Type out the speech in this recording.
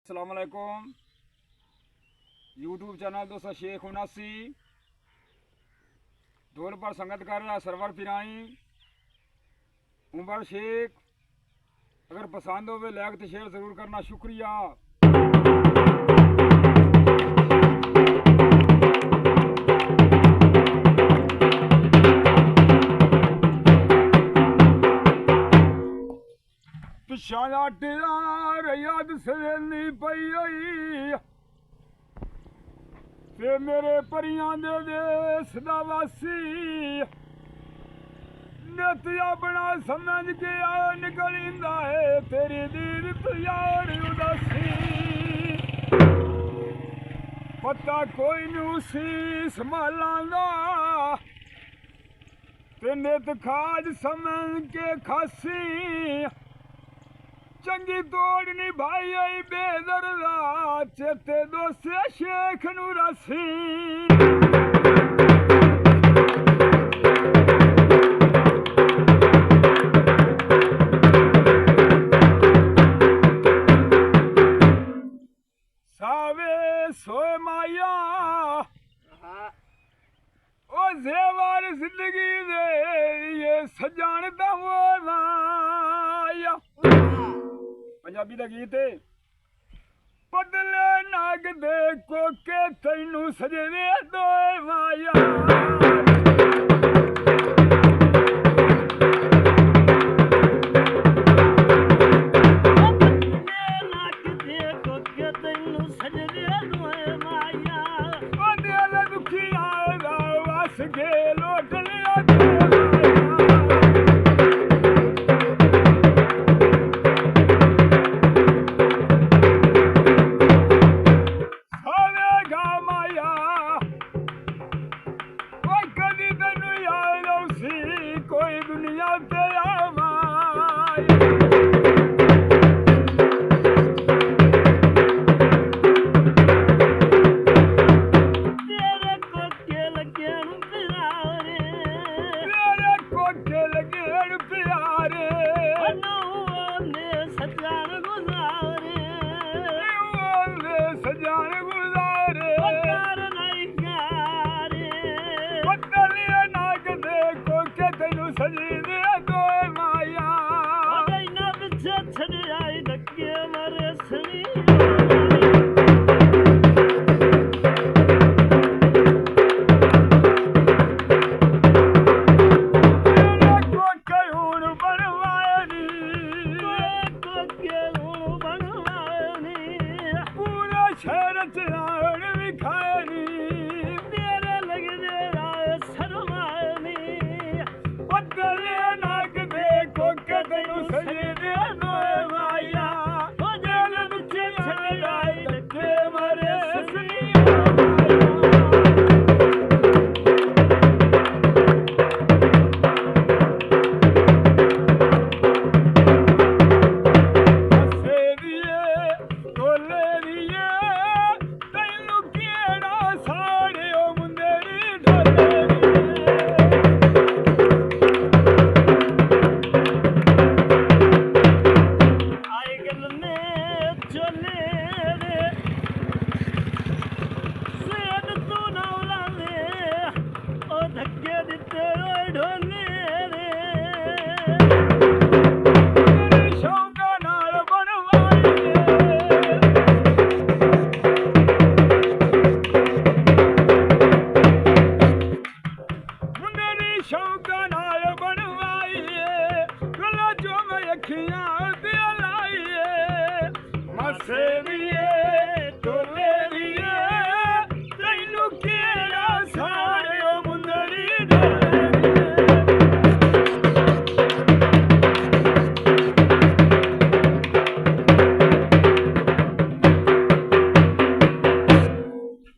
अस्सलाम वालेकुम। YouTube channel दोस्तों शेख 79 ढोल पर संगत कर रहा सरवर पिराई उमर शेख। अगर पसंद हो लाइक तो शेयर ज़रूर करना, शुक्रिया। पिछा याद याद सवेली पई आई ते मेरे परियां दे देस दा वासी नित अपना समझ के आ निकलिंदा है तेरी दीद यार उदासी। पता कोई नहीं सी संभालां दा ते नित खाज समझ के खासी। चंगी तोड़ निभाई आई बेदरदा चेते दोसे शेख नूरासी। सावे सोए माया ओ जेवर जिंदगी दे ये सजान दवाया। पंजाबी का गीत है। बदले नाग दे कोके तैनू सजने दोए माया। कोई दुनिया ते आवाई तेरे कोके लगन प्यारे, तेरे कोके लगन प्यारे। ने सजान गुजारे, ने सजान गुजारे। प्यार नहीं गारे बदलिए नाग दे कोके तैनू सजने दोए माया। ना पिछे छड़ आई धक्के मरे सनी शौक